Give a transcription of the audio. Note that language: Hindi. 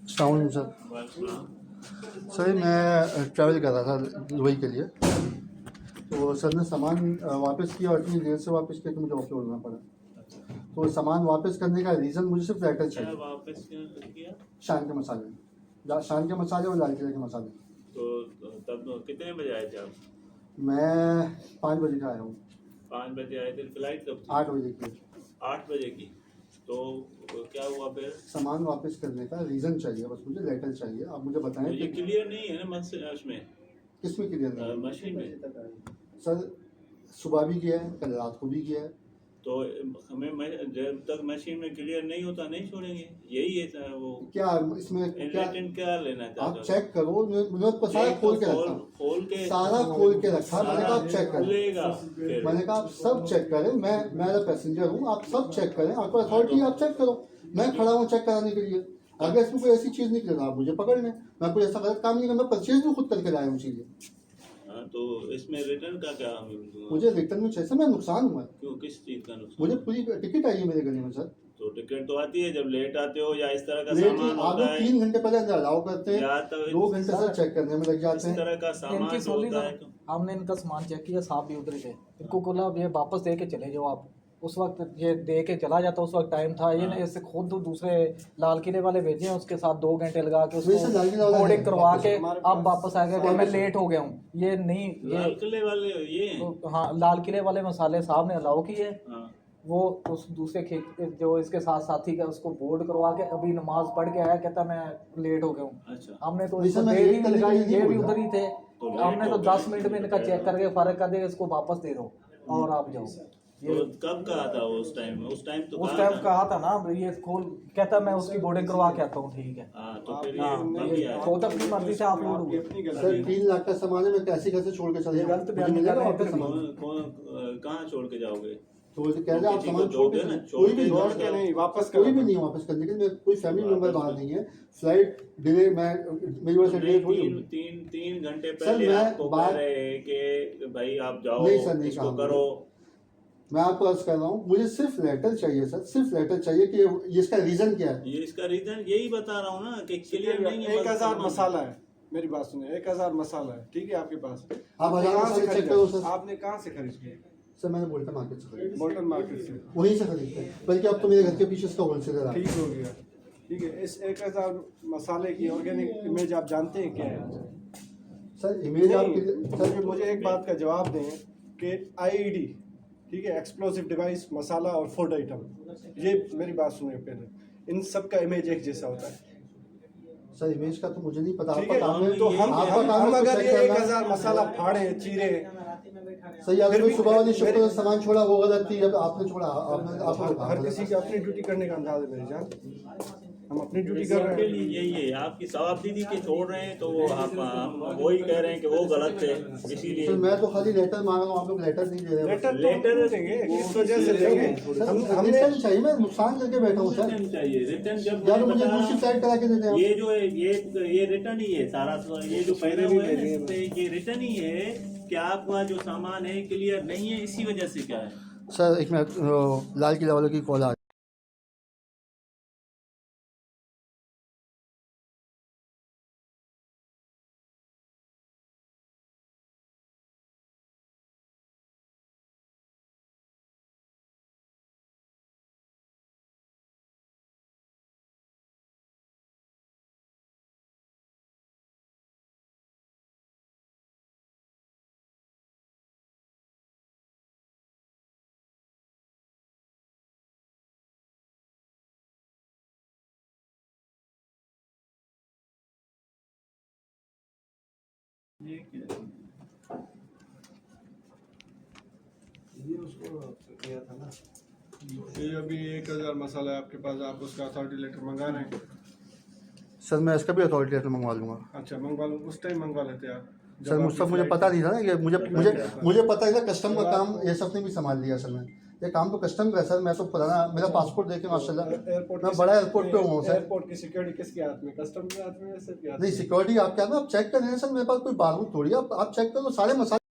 अस्सलाम सर। सर मैं ट्रैवल कर रहा था दुबई के लिए, तो सर ने सामान वापस किया और इतनी देर से वापस किया कि मुझे ऑफिस बोलना पड़ा। तो सामान वापस करने का रीज़न मुझे सिर्फ लेटर चाहिए। वापस किया? शान के मसाले, शान के मसाले और लाल किले के मसाले। तो तब कितने बजे आए थे आप? मैं 5 बजे का आया हूँ। 5 बजे आए थे। फ्लाइट कब थी? 8 बजे की। 8 बजे की। तो क्या हुआ फिर? सामान वापस करने का रीज़न चाहिए, बस मुझे लेटर चाहिए। आप मुझे बताएं। ये क्लियर नहीं है ना उसमें? किस में क्लियर नहीं है? मशीन में। सर सुबह भी किया है, कल रात को भी किया है। तो हमें जब तक मशीन में क्लियर नहीं होता नहीं छोड़ेंगे, यही है वो। क्या इसमें क्या लेना चाहते? आप चेक करो। मुझे सारा खोल के रखा, सारा खोल के रखा। मैंने कहा आप चेक करें, मैंने कहा आप सब चेक करें। मैं एज पैसेंजर हूँ, आप सब चेक करें। आपको अथॉरिटी, आप चेक करो। मैं खड़ा हूँ चेक कराने के लिए। अगर इसमें कोई ऐसी चीज़ निकले आप मुझे पकड़ लें। मैं कोई ऐसा गलत काम नहीं करना, मैं परचेज भी खुद करके लाया हूँ चीज़ें। तो इसमें रिटर्न का क्या? मुझे रिटर्न में चाहिए। मैं नुकसान हुआ। क्यों, किस चीज़ का नुकसान? मुझे पूरी टिकट आई है मेरे गले में सर। तो टिकट तो आती है जब लेट आते हो या इस तरह का लेट सामान होता है। 3 घंटे पहले अंदर अलाउ करते हैं, 2 घंटे से चेक करने में लग जाते हैं। इस तरह का सामान होता है। हमने इनका सामान चेक किया, साहब भी उधर ही थे। इनको बोला ये वापस दे के चले जाओ आप। उस वक्त ये दे के चला जाता, उस वक्त टाइम था। ये इससे खुद दूसरे लाल किले वाले भेजे हैं, उसके साथ 2 घंटे लगा के उसको बोर्डिंग करवा के अब वापस आ गया। मैं लेट हो गया हूँ। ये नहीं, ये लाल किले वाले ये हाँ, लाल किले वाले मसाले साहब ने अलाउ किए। वो उस दूसरे जो इसके साथ साथी का उसको बोर्ड करवा के अभी नमाज पढ़ के आया, कहता मैं लेट हो गया हूँ। अच्छा। हमने तो इसको देर ही नहीं लगाई, ये भी उधर ही थे। हमने तो 10 मिनट में इनका चेक करके फर्क कर दिया, इसको वापस दे दो और आप जाओ। तो कब कहा था उस टाइम? उस टाइम कहा था ना, ये खोल कहता मैं उसकी बोर्डिंग करवा के आता हूँ। ठीक है। तो फिर ये खुद अपनी मर्जी से आप लोग सर 3 लाख का सामान है, मैं कैसे छोड़ के चले गलत बयान नहीं कर रहे। कहाँ छोड़ के जाओगे? तो कह रहे आप सामान छोड़ के कोई भी नहीं वापस, कोई भी नहीं वापस करने के लिए। कोई फैमिली मेंबर बाहर नहीं है। फ्लाइट डिले, मैं मेरी वजह से डिले हुई। 3 घंटे पहले आपको कह रहे कि भाई आप जाओ, नहीं सर, नहीं इसको करो। मैं आपको अर्ज कर रहा हूँ, मुझे सिर्फ लेटर चाहिए सर, सिर्फ लेटर चाहिए कि इसका रीजन क्या है। ये इसका रीजन यही बता रहा हूँ ना कि क्लियर नहीं है। 1000 मसाला है, मेरी बात सुनिए। 1000 मसाला है, ठीक है आपके पास। आप 1000 मसाले चेक करो सर। आपने कहाँ से खरीदे? सर मैंने बोल्टन मार्केट से खरीदा। बोल्टन मार्केट से? वहीं से खरीदते हैं, बल्कि अब तो मेरे घर के पीछे इसका होलसेलर है। ठीक हो गया, ठीक है। इस 1000 मसाले की ऑर्गेनिक इमेज आप जानते हैं क्या है? सर इमेज आप सर मुझे एक बात का जवाब दें कि IED, ठीक है, एक्सप्लोसिव डिवाइस, मसाला और फूड आइटम, ये मेरी बात सुनिए पहले, इन सब का इमेज एक जैसा होता है। सर इमेज का तो मुझे नहीं पता। ठीक है, तो हम अगर ये 1000 मसाला फाड़े चीरे, सही अगर कोई सुबह वाली शिफ्ट में सामान छोड़ा वो गलत थी, अब आपने छोड़ा, आपने हर किसी की अपनी ड्यूटी करने का अंदाज है मेरी जान। हम अपनी ड्यूटी कर रहे हैं। यही है आपकी सवाब दीदी के छोड़ रहे हैं, तो हम वही कह रहे हैं कि वो गलत है, इसीलिए। तो मैं तो खाली लेटर मांग रहा हूँ, आप लोग लेटर नहीं दे रहे। लेटर देंगे, किस वजह से देंगे? हम रिटर्न चाहिए, मैं नुकसान करके बैठा हूँ सर। चाहिए रिटर्न जब या तो मुझे दूसरी फ्लाइट करा के देते हैं। ये जो है ये रिटर्न ही है सारा। ये जो पहले हुए हैं ये रिटर्न ही है कि आपका जो सामान है क्लियर नहीं है, इसी वजह से। क्या है सर, एक मिनट, लाल किला वालों की कॉल आ ये उसको किया था ना। ये अभी 1000 मसाला है आपके पास, आप उसका अथॉरिटी लेटर मंगा रहे हैं? सर मैं इसका भी अथॉरिटी लेटर मंगवा लूँगा। अच्छा, मंगवा लो, उस टाइम मंगवा लेते आप। सर मुझे पता नहीं था ना, ये मुझे पता नहीं था। कस्टम का काम ये सब ने भी संभाल लिया सर। मैं ये काम तो कस्टम का है सर। मैं तो पुराना, मेरा पासपोर्ट देखे माशाल्लाह, मैं बड़ा एयरपोर्ट पे हूँ सर। एयरपोर्ट की सिक्योरिटी किसके हाथ में? कस्टम के हाथ में या सिर्फ? नहीं, सिक्योरिटी आपके हाथ में, आप चेक कर रहे हैं सर। मेरे पास कोई बारूद थोड़ी, आप चेक कर लो सारे मसाले।